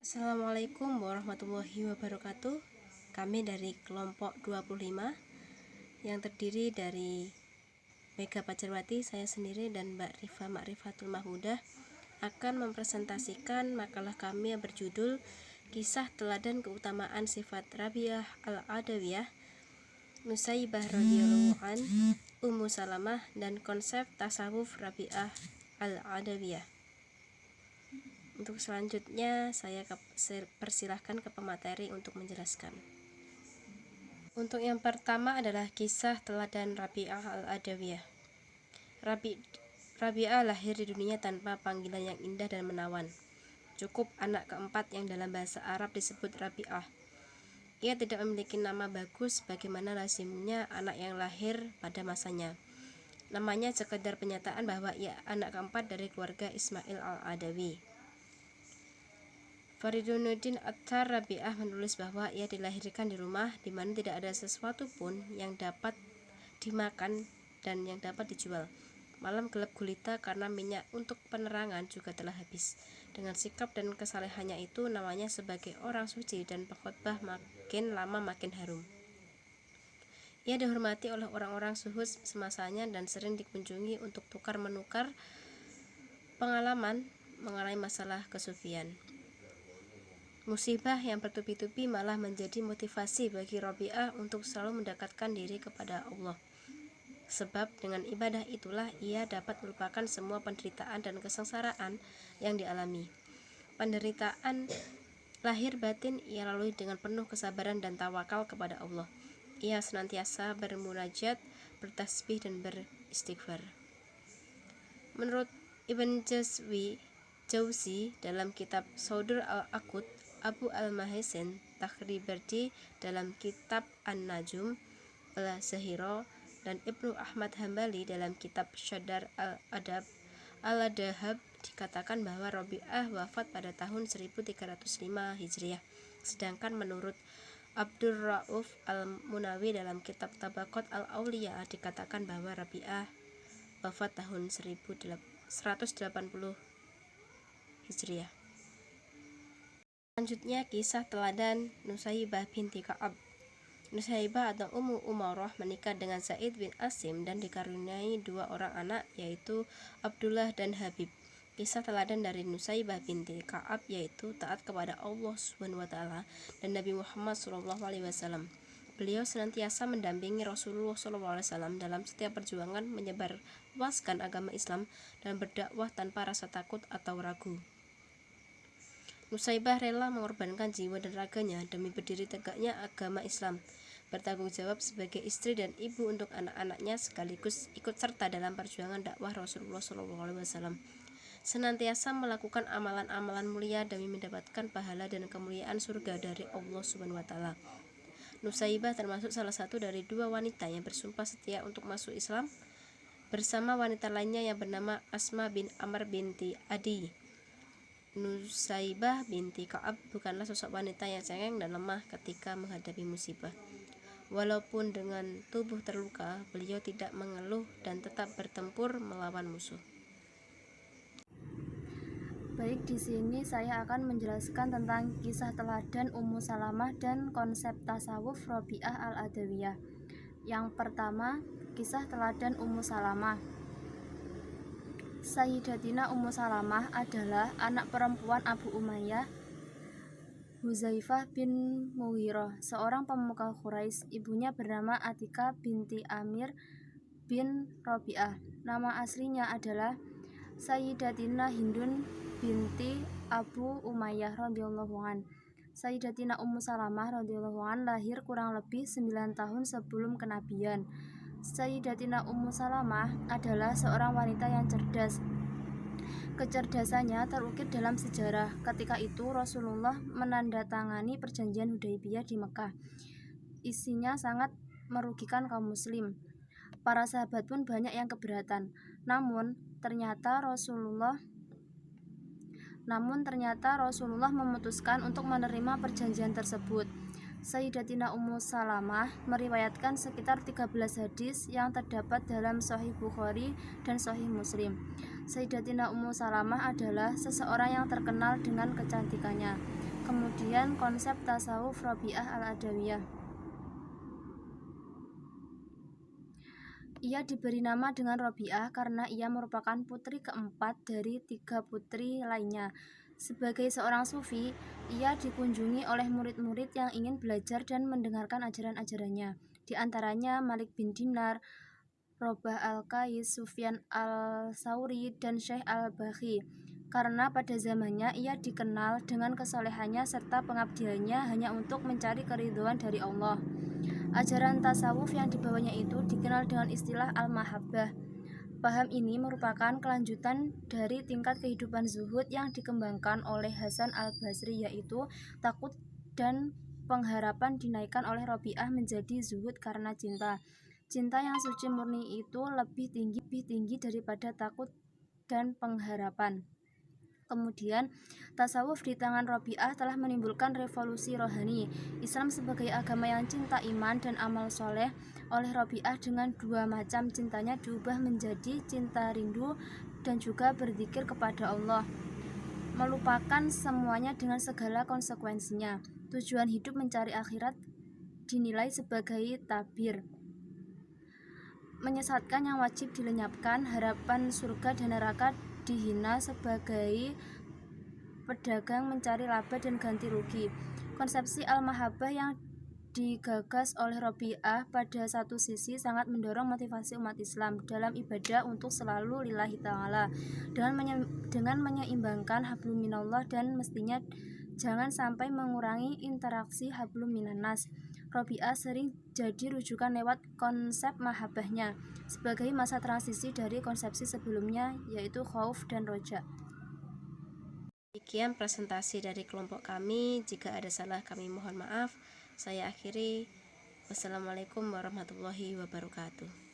Assalamualaikum warahmatullahi wabarakatuh. Kami dari kelompok 25 yang terdiri dari Mega Pajarwati, saya sendiri, dan Mbak Rifa Ma'rifatul Mahmudah akan mempresentasikan makalah kami yang berjudul Kisah Teladan Keutamaan Sifat Rabi'ah Al-Adawiyah, Nusaybah radhiyallahu an, Ummu Salamah, dan konsep tasawuf Rabi'ah Al-Adawiyah. Untuk selanjutnya saya persilahkan ke pemateri untuk menjelaskan. Untuk yang pertama adalah kisah teladan Rabi'ah Al-Adawiyah. Rabi'ah lahir di dunia tanpa panggilan yang indah dan menawan. Cukup anak keempat yang dalam bahasa Arab disebut Rabi'ah. Ia tidak memiliki nama bagus bagaimana lazimnya anak yang lahir pada masanya. Namanya sekedar penyataan bahwa ia anak keempat dari keluarga Ismail Al-Adawi. Faridunuddin Attar Rabi'ah menulis bahwa ia dilahirkan di rumah di mana tidak ada sesuatu pun yang dapat dimakan dan yang dapat dijual. Malam gelap gulita karena minyak untuk penerangan juga telah habis. Dengan sikap dan kesalehannya itu, namanya sebagai orang suci dan pengkhotbah makin lama makin harum. Ia dihormati oleh orang-orang suhud semasanya dan sering dikunjungi untuk tukar-menukar pengalaman mengenai masalah kesufian. Musibah yang bertubi-tubi malah menjadi motivasi bagi Rabi'ah untuk selalu mendekatkan diri kepada Allah. Sebab dengan ibadah itulah ia dapat melupakan semua penderitaan dan kesengsaraan yang dialami. Penderitaan lahir batin ia lalui dengan penuh kesabaran dan tawakal kepada Allah. Ia senantiasa bermunajat, bertasbih, dan beristighfar. Menurut Ibn Jauzi dalam kitab Saudur al-Aqud, Abu al-Mahisen Takhriberdi dalam kitab An-Najum al-Zahiro, dan Ibnu Ahmad Hambali dalam kitab Syadar al-Adab al-Dahab dikatakan bahwa Rabi'ah wafat pada tahun 1305 Hijriah. Sedangkan menurut Abdur Rauf al-Munawi dalam kitab Tabaqat al-Auliya dikatakan bahwa Rabi'ah wafat tahun 180 Hijriah. Selanjutnya kisah teladan Nusaybah binti Ka'ab. Nusaybah atau Ummu Umarah menikah dengan Zaid bin Asim dan dikaruniai dua orang anak, yaitu Abdullah dan Habib. Kisah teladan dari Nusaybah binti Ka'ab yaitu taat kepada Allah SWT dan Nabi Muhammad SAW. Beliau senantiasa mendampingi Rasulullah SAW dalam setiap perjuangan menyebarluaskan agama Islam dan berdakwah tanpa rasa takut atau ragu. Nusaybah rela mengorbankan jiwa dan raganya demi berdiri tegaknya agama Islam, bertanggung jawab sebagai istri dan ibu untuk anak-anaknya sekaligus ikut serta dalam perjuangan dakwah Rasulullah SAW. Senantiasa melakukan amalan-amalan mulia demi mendapatkan pahala dan kemuliaan surga dari Allah SWT. Nusaybah termasuk salah satu dari dua wanita yang bersumpah setia untuk masuk Islam bersama wanita lainnya yang bernama Asma bin Amr binti Adi. Nusaybah binti Ka'ab bukanlah sosok wanita yang cengeng dan lemah ketika menghadapi musibah. Walaupun dengan tubuh terluka, beliau tidak mengeluh dan tetap bertempur melawan musuh. Baik, di sini saya akan menjelaskan tentang kisah teladan Ummu Salamah dan konsep tasawuf Rabi'ah Al-Adawiyah. Yang pertama, kisah teladan Ummu Salamah. Sayyidatina Ummu Salamah adalah anak perempuan Abu Umayyah Huzaifah bin Mughirah, seorang pemuka Quraisy. Ibunya bernama Atika binti Amir bin Rabi'ah. Nama aslinya adalah Sayyidatina Hindun binti Abu Umayyah radhiyallahu an. Sayyidatina Ummu Salamah radhiyallahu an lahir kurang lebih 9 tahun sebelum kenabian. Sayyidatina Ummu Salamah adalah seorang wanita yang cerdas. Kecerdasannya terukir dalam sejarah. Ketika itu Rasulullah menandatangani perjanjian Hudaybiyah di Mekah. Isinya sangat merugikan kaum muslim. Para sahabat pun banyak yang keberatan. Namun ternyata Rasulullah memutuskan untuk menerima perjanjian tersebut. Sayyidatina Ummu Salamah meriwayatkan sekitar 13 hadis yang terdapat dalam Sahih Bukhari dan Sahih Muslim. Sayyidatina Ummu Salamah adalah seseorang yang terkenal dengan kecantikannya. Kemudian konsep tasawuf Rabi'ah al-Adawiyah. Ia diberi nama dengan Rabi'ah karena ia merupakan putri keempat dari 3 putri lainnya. Sebagai seorang sufi, ia dikunjungi oleh murid-murid yang ingin belajar dan mendengarkan ajaran-ajarannya. Di antaranya Malik bin Dinar, Robah al-Qais, Sufyan al-Sauri, dan Syekh al-Bakhi. Karena pada zamannya ia dikenal dengan kesolehannya serta pengabdiannya hanya untuk mencari keridhaan dari Allah. Ajaran tasawuf yang dibawanya itu dikenal dengan istilah al-mahabbah. Paham ini merupakan kelanjutan dari tingkat kehidupan zuhud yang dikembangkan oleh Hasan al-Basri, yaitu takut dan pengharapan dinaikkan oleh Rabi'ah menjadi zuhud karena cinta. Cinta yang suci murni itu lebih tinggi daripada takut dan pengharapan. Kemudian, tasawuf di tangan Rabi'ah telah menimbulkan revolusi rohani. Islam sebagai agama yang cinta iman dan amal soleh oleh Rabi'ah dengan 2 macam cintanya diubah menjadi cinta rindu dan juga berzikir kepada Allah, melupakan semuanya dengan segala konsekuensinya. Tujuan hidup mencari akhirat dinilai sebagai tabir, menyesatkan yang wajib dilenyapkan, harapan surga dan neraka dihina sebagai pedagang mencari laba dan ganti rugi. Konsepsi al-mahabbah yang digagas oleh Rabi'ah pada satu sisi sangat mendorong motivasi umat Islam dalam ibadah untuk selalu lillahi ta'ala dengan menyeimbangkan hablum minallah dan mestinya jangan sampai mengurangi interaksi hablum minannas. Rabi'ah sering jadi rujukan lewat konsep mahabbahnya sebagai masa transisi dari konsepsi sebelumnya, yaitu khauf dan roja. Demikian presentasi dari kelompok kami. Jika ada salah kami mohon maaf. Saya akhiri. Wassalamualaikum warahmatullahi wabarakatuh.